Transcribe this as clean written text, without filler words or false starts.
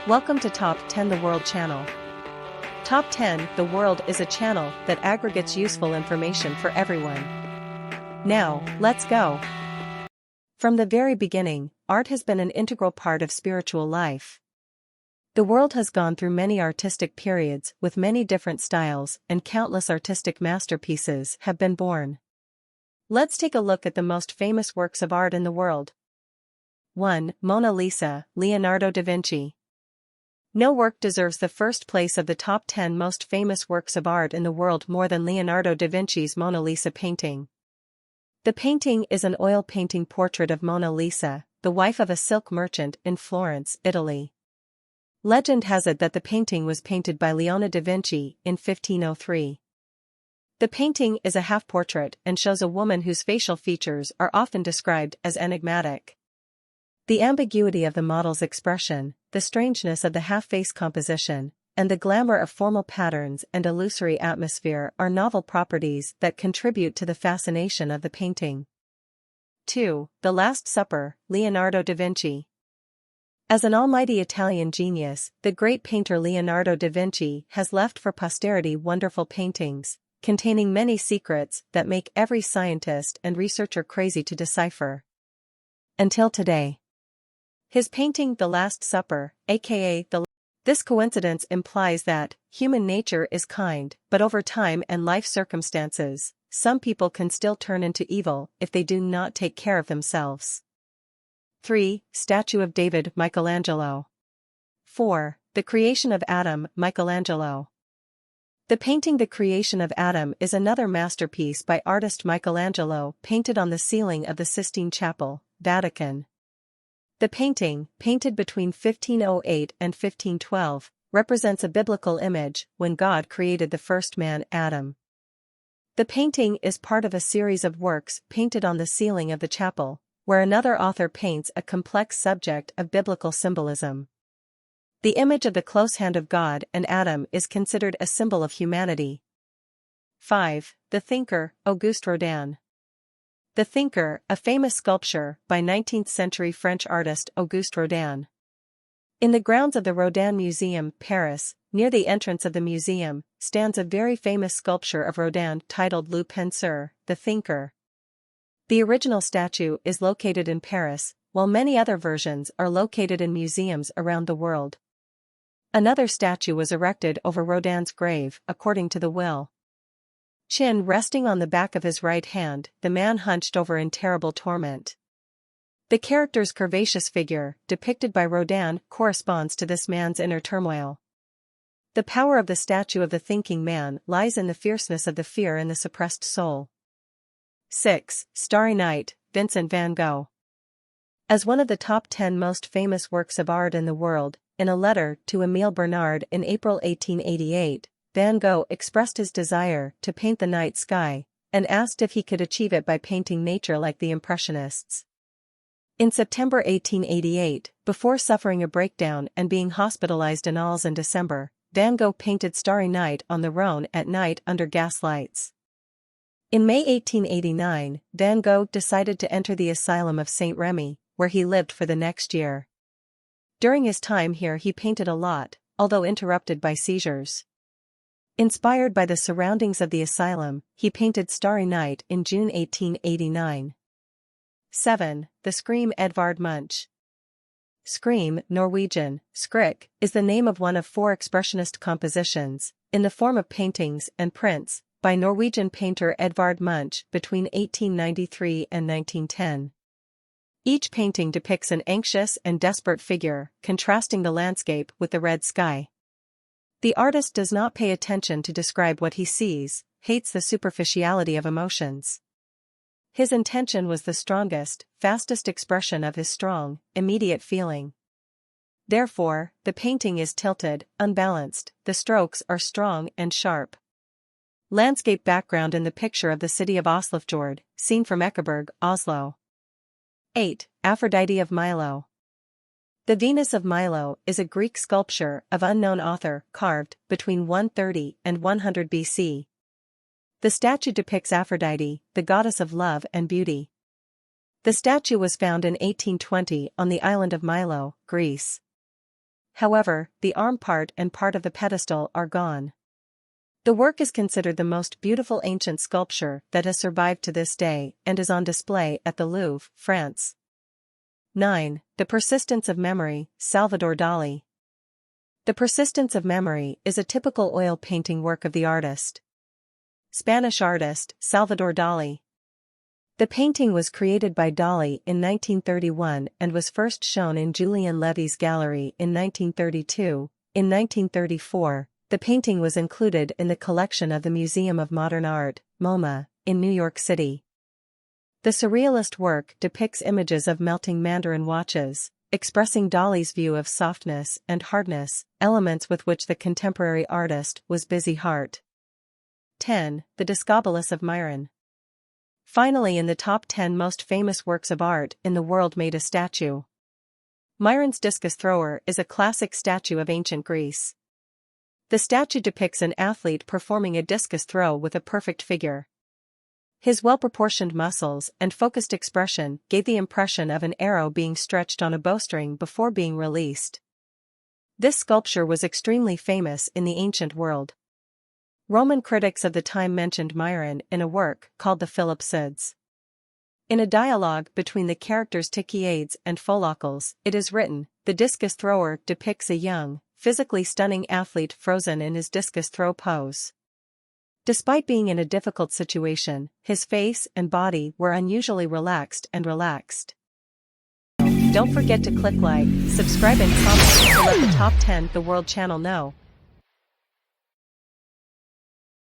Welcome to Top 10 the World Channel. Top 10 the World is a channel that aggregates useful information for everyone. Now, let's go. From the very beginning, art has been an integral part of spiritual life. The world has gone through many artistic periods with many different styles, and countless artistic masterpieces have been born. Let's take a look at the most famous works of art in the world. 1. Mona Lisa, Leonardo da Vinci. No work deserves the first place of the top 10 most famous works of art in the world more than Leonardo da Vinci's Mona Lisa painting. The painting is an oil painting portrait of Mona Lisa, the wife of a silk merchant in Florence, Italy. Legend has it that the painting was painted by Leonardo da Vinci in 1503. The painting is a half-portrait and shows a woman whose facial features are often described as enigmatic. The ambiguity of the model's expression, the strangeness of the half-face composition, and the glamour of formal patterns and illusory atmosphere are novel properties that contribute to the fascination of the painting. 2. The Last Supper, Leonardo da Vinci. As an almighty Italian genius, the great painter Leonardo da Vinci has left for posterity wonderful paintings, containing many secrets that make every scientist and researcher crazy to decipher. Until today. His painting The Last Supper, aka This coincidence implies that human nature is kind, but over time and life circumstances, some people can still turn into evil if they do not take care of themselves. 3. Statue of David, Michelangelo. 4. The Creation of Adam, Michelangelo. The painting The Creation of Adam is another masterpiece by artist Michelangelo, painted on the ceiling of the Sistine Chapel, Vatican. The painting, painted between 1508 and 1512, represents a biblical image when God created the first man, Adam. The painting is part of a series of works painted on the ceiling of the chapel, where another author paints a complex subject of biblical symbolism. The image of the close hand of God and Adam is considered a symbol of humanity. 5. The Thinker, Auguste Rodin. The Thinker, a famous sculpture by 19th-century French artist Auguste Rodin. In the grounds of the Rodin Museum, Paris, near the entrance of the museum, stands a very famous sculpture of Rodin titled Le Penseur, the Thinker. The original statue is located in Paris, while many other versions are located in museums around the world. Another statue was erected over Rodin's grave, according to the will. Chin resting on the back of his right hand, the man hunched over in terrible torment. The character's curvaceous figure, depicted by Rodin, corresponds to this man's inner turmoil. The power of the statue of the thinking man lies in the fierceness of the fear in the suppressed soul. 6. Starry Night, Vincent van Gogh. As one of the top 10 most famous works of art in the world, in a letter to Émile Bernard in April 1888, Van Gogh expressed his desire to paint the night sky, and asked if he could achieve it by painting nature like the Impressionists. In September 1888, before suffering a breakdown and being hospitalized in Arles in December, Van Gogh painted Starry Night on the Rhône at night under gas lights. In May 1889, Van Gogh decided to enter the asylum of Saint Remy, where he lived for the next year. During his time here he painted a lot, although interrupted by seizures. Inspired by the surroundings of the asylum, he painted Starry Night in June 1889. 7. The Scream, Edvard Munch. Scream, Norwegian, skrik, is the name of one of 4 expressionist compositions, in the form of paintings and prints, by Norwegian painter Edvard Munch between 1893 and 1910. Each painting depicts an anxious and desperate figure, contrasting the landscape with the red sky. The artist does not pay attention to describe what he sees, hates the superficiality of emotions. His intention was the strongest, fastest expression of his strong, immediate feeling. Therefore, the painting is tilted, unbalanced, the strokes are strong and sharp. Landscape background in the picture of the city of Oslofjord, seen from Ekeberg, Oslo. 8. Aphrodite of Milo. The Venus of Milo is a Greek sculpture of unknown author, carved between 130 and 100 BC. The statue depicts Aphrodite, the goddess of love and beauty. The statue was found in 1820 on the island of Milo, Greece. However, the arm part and part of the pedestal are gone. The work is considered the most beautiful ancient sculpture that has survived to this day and is on display at the Louvre, France. 9. The Persistence of Memory, Salvador Dali. The Persistence of Memory is a typical oil painting work of the artist. Spanish artist, Salvador Dali. The painting was created by Dali in 1931 and was first shown in Julien Levy's gallery in 1932. In 1934, the painting was included in the collection of the Museum of Modern Art, MoMA, in New York City. The surrealist work depicts images of melting mandarin watches, expressing Dali's view of softness and hardness, elements with which the contemporary artist was busy heart. 10. The Discobolus of Myron. Finally, in the top 10 most famous works of art in the world made a statue. Myron's discus thrower is a classic statue of ancient Greece. The statue depicts an athlete performing a discus throw with a perfect figure. His well-proportioned muscles and focused expression gave the impression of an arrow being stretched on a bowstring before being released. This sculpture was extremely famous in the ancient world. Roman critics of the time mentioned Myron in a work called the Philippides. In a dialogue between the characters Tychiades and Philocles, it is written, "The discus thrower depicts a young, physically stunning athlete frozen in his discus throw pose." Despite being in a difficult situation, his face and body were unusually relaxed. Don't forget to click like, subscribe and comment to let the Top 10 The World channel know.